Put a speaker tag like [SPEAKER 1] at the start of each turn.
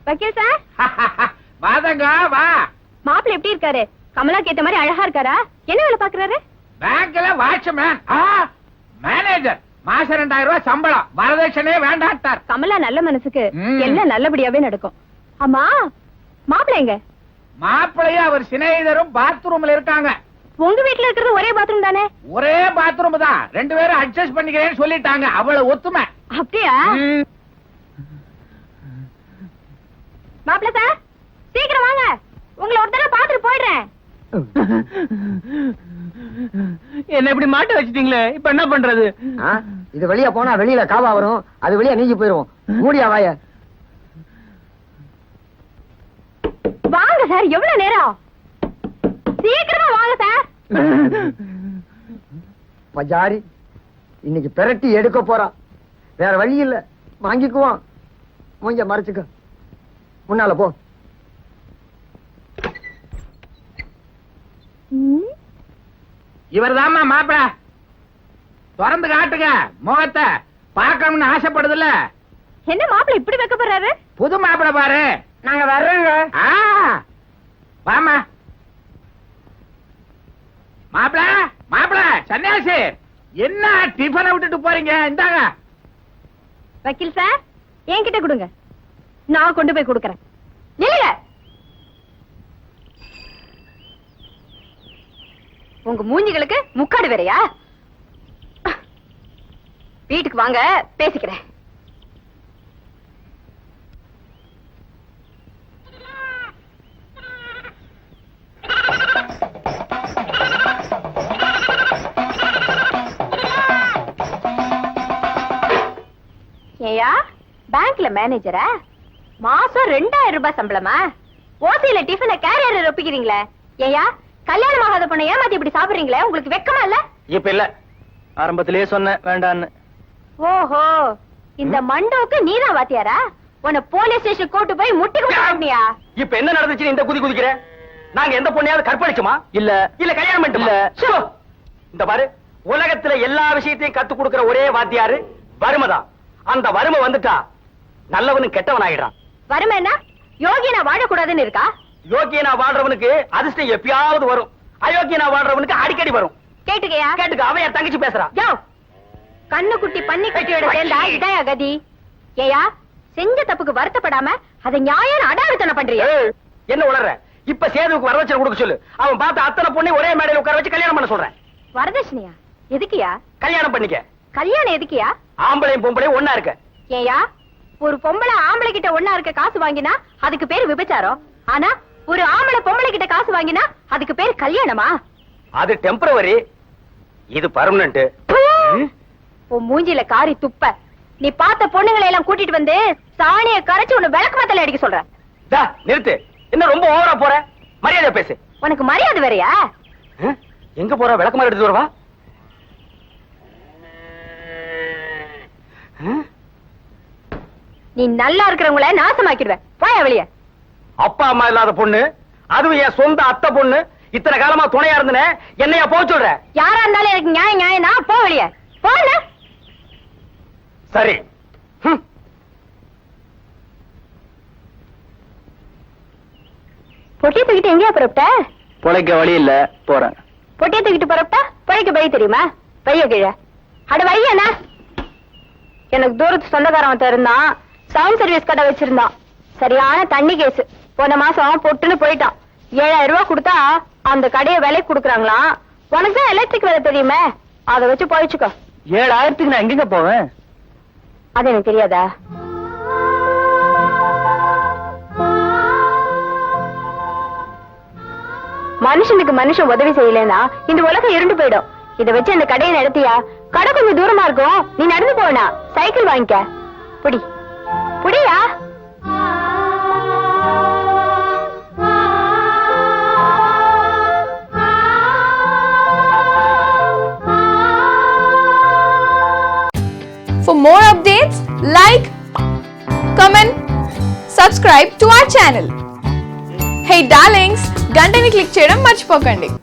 [SPEAKER 1] வக்கீல் சார்
[SPEAKER 2] வாதங்க வா.
[SPEAKER 1] மாப்பிள்ள எப்படி இருக்காரு? கமலாக்கு ஏத்த மாதிரி அழகா இருக்காரா? என்ன வேலை பாக்குறாரு?
[SPEAKER 2] பேங்க்ல வாட்ச்மேன். மேனேஜர். மாசம் 2000 ரூபாய் சம்பளம். வரதட்சணையே வேண்டாட்டார்.
[SPEAKER 1] கமலா நல்ல மனசுக்கு எல்லாம் நல்லபடியாவே நடக்கும். ஆமா மாப்பிள்ள எங்க?
[SPEAKER 2] மாப்பிள்ளையும் அவர் சிநேகிதரும் பாத்ரூம்ல இருக்காங்க.
[SPEAKER 1] உங்க வீட்டுல இருக்கிறது ஒரே பாத்ரூம் தானே?
[SPEAKER 2] ஒரே பாத்ரூம் தான். 2 பேரும் அட்ஜஸ்ட் பண்ணிக்கிறேன்னு சொல்லிட்டாங்க. அவ்வளவு ஒத்துமை.
[SPEAKER 1] அப்படியா? மாப்பிள்ள சார் சீக்கிரம் வாங்க, உங்களை ஒரு தடவை பாத்துட்டு போயிடுறேன்.
[SPEAKER 3] என்ன இப்படி மாட்ட வச்சிட்டீங்களே, இப்ப என்ன பண்றது?
[SPEAKER 4] இது வெளிய போனா வெளியில காவா வரும், அது வெளிய நீங்கி போயிருவோம். மூடியா வாய.
[SPEAKER 1] வாங்க சார், எவ்வளவு நேரம்? சீக்கிரமா வாங்க சார்.
[SPEAKER 4] பஜாரி இன்னைக்கு பெரட்டி எடுக்க போறான். வேற வழி இல்ல, வாங்கிக்குவான். மூஞ்ச மறைச்சுக்க. முன்னால போ.
[SPEAKER 2] இவர்தாம்மா மாப்பிள்ள. திறந்து காட்டுங்க முகத்தை. பார்க்கணும்னு ஆசைப்படுதுல்ல.
[SPEAKER 1] என்ன மாப்பிள்ள இப்படி வைக்க போறாரு?
[SPEAKER 2] புது மாப்பிள்ள பாரு.
[SPEAKER 4] நாங்க வர்றோங்க.
[SPEAKER 2] வாமா மாப்பிள்ள. மாப்பிள்ள சன்னியாசி, என்ன டிஃபனை விட்டுட்டு போறீங்க? இந்தாங்க.
[SPEAKER 1] வக்கீல் சார் என்கிட்ட கொடுங்க, நான் கொண்டு போய் கொடுக்கறேன். நில்லுங்க. உங்க மூஞ்சிகளுக்கு முக்காடு வேறையா? வீட்டுக்கு வாங்க, பேசிக்கிறேன். ஏயா பேங்க்ல மேனேஜரா? மாசம் 2000 ரூபாய் சம்பளமா? ஓசியில டிஃபனை கேரியர் ஒப்பிக்கிறீங்களே. ஏயா கல்யாணம் ஆகாத பொண்ணை ஏமாத்தி இப்படி சாப்பிடுறீங்களே, உங்களுக்கு வெக்கமா இல்ல?
[SPEAKER 3] இப்ப இல்ல, ஆரம்பத்திலேயே சொன்னேன் வேண்டான்னு.
[SPEAKER 1] ஓஹோ, இந்த மண்டோக்கு நீதான் வாத்தியாரா? உன்னை போலீஸ் ஸ்டேஷன் கூட்டு போய் முட்டி கொடுத்தியா?
[SPEAKER 3] இப்ப என்ன நடந்துச்சு? இந்த குதி குதிக்கிற? நாங்க எந்த பொண்ணையாவது கற்பழிச்சோமா? இல்ல இல்ல கல்யாணம் பண்ணிட்டோமா? இந்த பாரு, உலகத்துல எல்லா விஷயத்தையும் கத்து கொடுக்கிற ஒரே வாத்தியாரு வறுமைதான். அந்த வறுமை வந்துட்டா நல்லவனும் கெட்டவன் ஆயிடுறான்.
[SPEAKER 1] வறுமைன்னா யோகினா வாழக்கூடாதுன்னு இருக்கா?
[SPEAKER 3] யோகியனா வாழ்றவனுக்கு அதிர்ஷ்டம் எப்பயாவது வரும், அயோக்கியனா வாழ்றவனுக்கு அடிக்கடி வரும்.
[SPEAKER 1] கேட்டுக்கையா?
[SPEAKER 3] கேட்டுக்க. அவன் என் தங்கச்சி பேசுறா.
[SPEAKER 1] கண்ணு குட்டி பன்னி குட்டியோட சேர்ந்தா இதாயா கதி? ஏயா செஞ்ச தப்புக்கு வருத்தப்படாம அதை நியாயம் அடாவடித்தனை பண்றிய?
[SPEAKER 3] என்ன உளற? இப்ப சேதுவுக்கு வரதட்சணை கொடுக்க சொல்லு. அவன் பார்த்த அத்தனை பொண்ணை ஒரே மேடையில் உட்கார வச்சு கல்யாணம் பண்ண சொல்றேன்.
[SPEAKER 1] வரதட்சணையா? எதுக்குயா?
[SPEAKER 3] கல்யாணம் பண்ணிக்க.
[SPEAKER 1] கல்யாணம் எதுக்குயா?
[SPEAKER 3] ஆம்பளையும் பொம்பளையும் ஒன்னா இருக்க.
[SPEAKER 1] ஏயா ஒரு பொம்பளை ஆம்பளை கிட்ட ஒன்னா இருக்க காசு வாங்கினா அதுக்கு பேரு விபச்சாரம். ஆனா ஒரு ஆம்பளை பொம்பளை கிட்ட காசு வாங்கினா அதுக்கு பேரு கல்யாணமா?
[SPEAKER 3] அது டெம்பரவரி, இது பர்மனன்ட்.
[SPEAKER 1] உன் மூஞ்சில காரி துப்ப. நீ பார்த்த பொண்ணுங்களை எல்லாம் கூட்டிட்டு வந்து சாணிய கரைச்சு உன்னை விளக்கு மாத்தல அடிக்க சொல்ற.
[SPEAKER 3] நிறுத்து. என்ன ரொம்ப ஓவரா போற? மரியாதை பேசு.
[SPEAKER 1] உனக்கு மரியாதை வேறையா?
[SPEAKER 3] எங்க போற? விளக்கு மாதிரி எடுத்து வரவா?
[SPEAKER 1] நீ நல்லா இருக்கிறவங்கள நாசமாக்கிடுவேன். போயா வெளிய.
[SPEAKER 3] அப்பா அம்மா இல்லாத பொண்ணு, அதுவும் என் சொந்த அத்தை பொண்ணு. இத்தனை காலமா துணையா இருந்தனே, என்னையா போக சொல்ற?
[SPEAKER 1] யாரா இருந்தாலும் எனக்கு நியாயம் நியாயம்னா போ வெளிய. போல
[SPEAKER 3] சரி.
[SPEAKER 1] பொட்டியை தூக்கிட்டு எங்கேயா புறப்பட்ட?
[SPEAKER 3] பொழைக்க வழி இல்ல, போறேன்.
[SPEAKER 1] பொட்டியை தூக்கிட்டு புறப்பட்டா பொழைக்க வழி தெரியுமா? பைய கீழே அட வையண்ணா. எனக்கு தூரத்து சொந்தக்காரன் இருந்தான், சவுண்ட் சர்வீஸ் கடை வச்சிருந்தான். சரியான தண்ணி கேஸ். போன மாசம் பொட்டுன்னு போயிட்டான். 7000 ரூபாய் கொடுத்தா அந்த கடையை விலைக்கு கொடுக்குறாங்களாம். உனக்கு தான் எலக்ட்ரிக் வேலை தெரியுமே, அதை வச்சு போயிச்சுக்கோ.
[SPEAKER 3] 7000க்கு நான் எங்க போவேன்?
[SPEAKER 1] அது எனக்கு தெரியாதா? மனுஷனுக்கு மனுஷன் உதவி செய்யலன்னா இந்த உலகம் இருண்டு போயிடும். இதை வச்சு அந்த கடையை நடத்தியா? கடை கொஞ்சம் தூரமா இருக்கும், நீ நடந்து போனா. சைக்கிள் வாங்கிக்க. புடி புடியா.
[SPEAKER 5] For more updates, like, comment, subscribe to our channel. Hey darlings, గంటని click చేయడం మర్చిపోకండి.